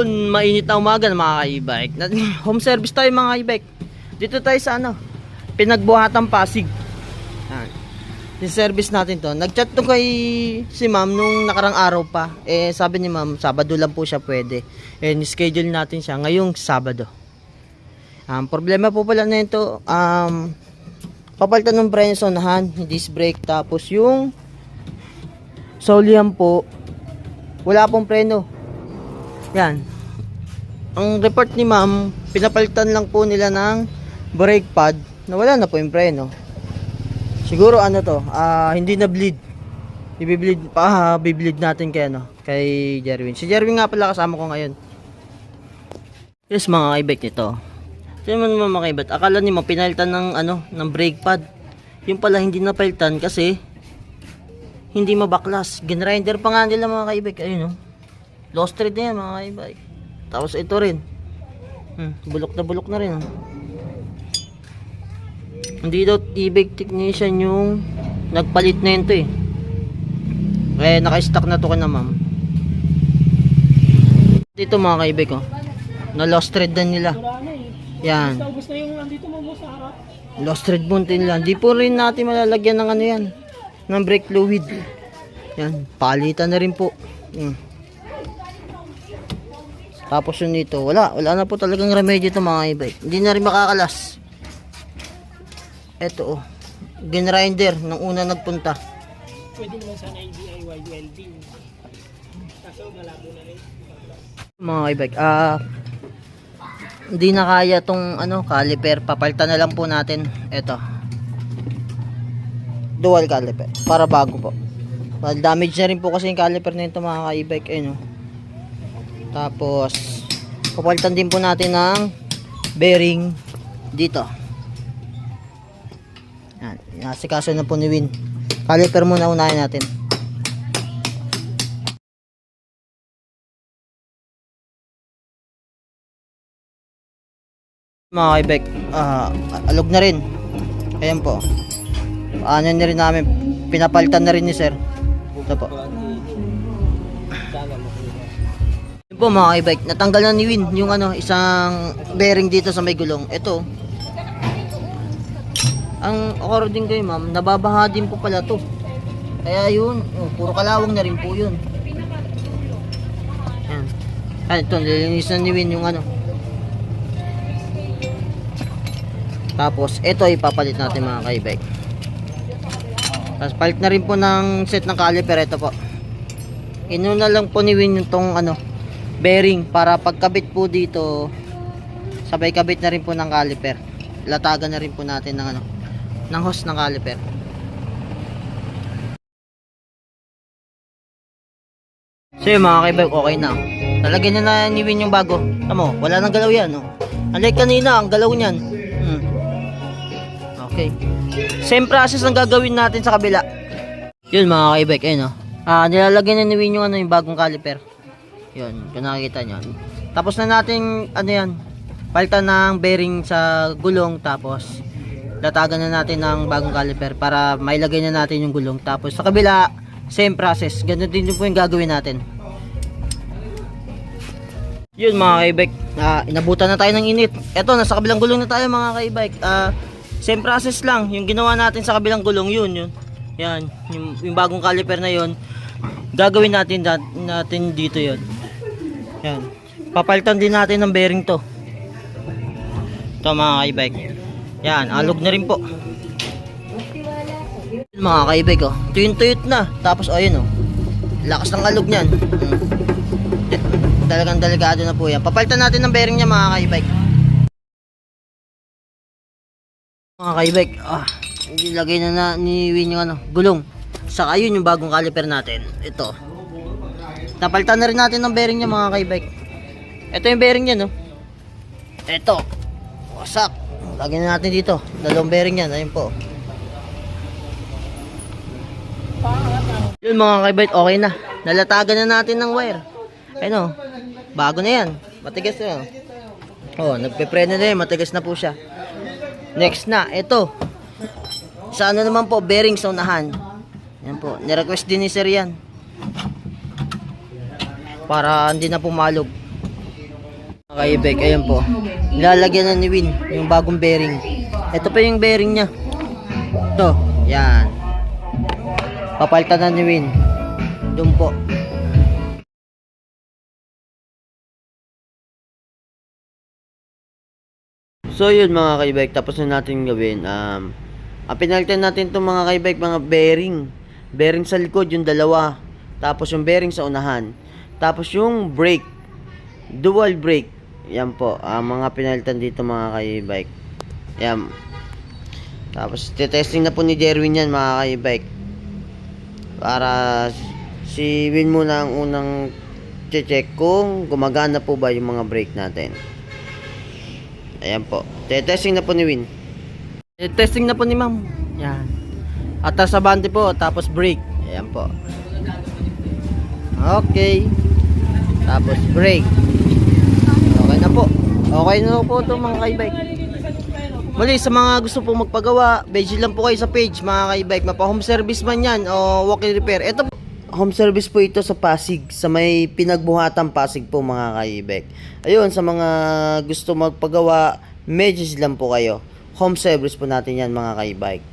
Yun, mainit na umaga mga ka-e-bike. Home service tayo mga ka-e-bike. Dito tayo sa Pinagbuhatan Pasig. Service natin to. Nag-chat to kay si ma'am nung nakarang araw pa. Sabi ni ma'am, Sabado lang po siya pwede. Ni-schedule natin siya ngayong Sabado. Problema po pala na ito, papalitan ng preno sa unahan, disc brake, tapos yung solihan po, wala pong preno. Yan. Ang report ni ma'am, pinapalitan lang po nila ng brake pad na wala na po yung preno. Siguro hindi na bleed. Bibleed natin kay Jerwin. Si Jerwin nga pala kasama ko ngayon. Yes mga ka-e-bike nito. Sino man mga ka-e-bike, akala niyo pinalitan ng brake pad. Yung pala hindi napalitan kasi hindi mabaklas. Ginrinder pa nga nila mga ka-e-bike. Ayun lost thread na yan mga ka-e-bike. Tapos ito rin. Bulok na rin. Hindi daw e-bike technician yung nagpalit na ito naka-stock na to ka na ma'am. Dito mga ka-e-bike na lost thread na nila. Yan. Lost thread buntin nila. Hindi po rin natin malalagyan ng ng brake fluid. Yan, palitan na rin po. Tapos yun dito, wala na po talagang remedyo ito mga e-bike. Hindi na rin makakalas. Ito ginrinder nung una nagpunta. Pwede naman sana DIY welding. Kaso malabo na rin. Mga e-bike, hindi na kaya tong caliper. Papalitan na lang po natin ito. Dual caliper para bago po. Well, damage na rin po kasi yung caliper na ito mga ka-e-bike. Tapos papalitan din po natin ng bearing dito. Yan, nasikaso na po ni Win. Caliper muna unahin natin. Mga ka-e-bike, alog na rin. Ayan po. Na rin namin, pinapalitan na rin ni sir. Ito po. Yun po mga ka-e-bike, natanggal na ni Win yung isang bearing dito sa may gulong. Ito. Ang according kay ma'am, nababaha din po pala to. Kaya yun, puro kalawang na rin po yun. Yan. Ito, nilinisan ni Win yung Tapos, ito ipapalit natin mga ka-e-bike. Tapos, palit na rin po ng set ng caliper. Ito po. Inuna lang po ni Win yung tong bearing para pagkabit po dito, sabay kabit na rin po ng caliper. Latagan na rin po natin ng hose ng caliper. So yun mga ka-e-bike, okay na. Talagyan na ni Win yung bago. Tamo, wala nang galaw yan. Unlike kanina, ang galaw niyan. Okay. Same process ang gagawin natin sa kabila. Yun mga ka-e-bike, nilalagyan na ni Win yung yung bagong caliper. Yun, kung nakikita nyo. Tapos na natin palitan ng bearing sa gulong. Tapos latagan na natin ng bagong caliper para mailagay na natin yung gulong. Tapos sa kabila, same process. Ganun din po yung gagawin natin. Yun mga ka-e-bike, inabutan na tayo ng init. Eto, nasa kabilang gulong na tayo mga ka-e-bike. Same process lang. Yung ginawa natin sa kabilang gulong, yun. Yan, yung bagong caliper na yun, gagawin natin dito yun. Yan. Papalitan din natin ng bearing to. Ito mga ka-e-bike. Yan, alog na rin po. Mga ka-e-bike, tuyot na. Tapos ayun lakas ng alog niyan. Talagang delikado na po yan. Papalitan natin ng bearing niya mga ka-e-bike. Mga ka-e-bike, ilagay na ni Win yung gulong. Saka yun yung bagong caliper natin. Ito. Napalitan na rin natin ng bearing niya mga ka-e-bike. Ito yung bearing niya Ito. Wasak. Lagyan na natin dito. Dalawang bearing yan. Ayun po. Yun mga ka-e-bike, okay na. Nalatagan na natin ng wire. Ayun bago na yan. Matigas na nagpe-preno na yan. Matigas na po siya. Next na, ito. Sa naman po, bearing sa unahan. Yan po, nirequest din ni sir yan. Para hindi na pumalog. Mga ka-e-bike, ayan po. Nilalagyan na ni Win yung bagong bearing. Ito pa yung bearing niya. Ito, yan. Papalitan na ni Win. Doon po. So yun mga ka-e-bike, tapos na natin gawin. Ang pinalitan natin itong mga ka-e-bike, mga bearing. Bearing sa likod, yung dalawa. Tapos yung bearing sa unahan. Tapos yung brake. Dual brake. Yan po, mga pinalitan dito mga ka-e-bike. Yan. Tapos testing na po ni Jerwin yan mga ka-e-bike. Para si Win muna ang unang check kung gumagana po ba yung mga brake natin. Ayan po. Testing na po ni Win. Testing na po ni Ma'am. Yan. Atas sa bante po, tapos brake. Ayan po. Okay. Tapos brake. Okay na po. Okay na po ito mga ka-e-bike. Muli, sa mga gusto po magpagawa, visit lang po kayo sa page mga ka-e-bike. Mapa home service man yan o walk-in repair. Ito home service po ito sa Pasig, sa may pinagbuhatang Pasig po mga ka-e-bike. Ayun, sa mga gusto magpagawa, message lang po kayo. Home service po natin yan mga ka-e-bike.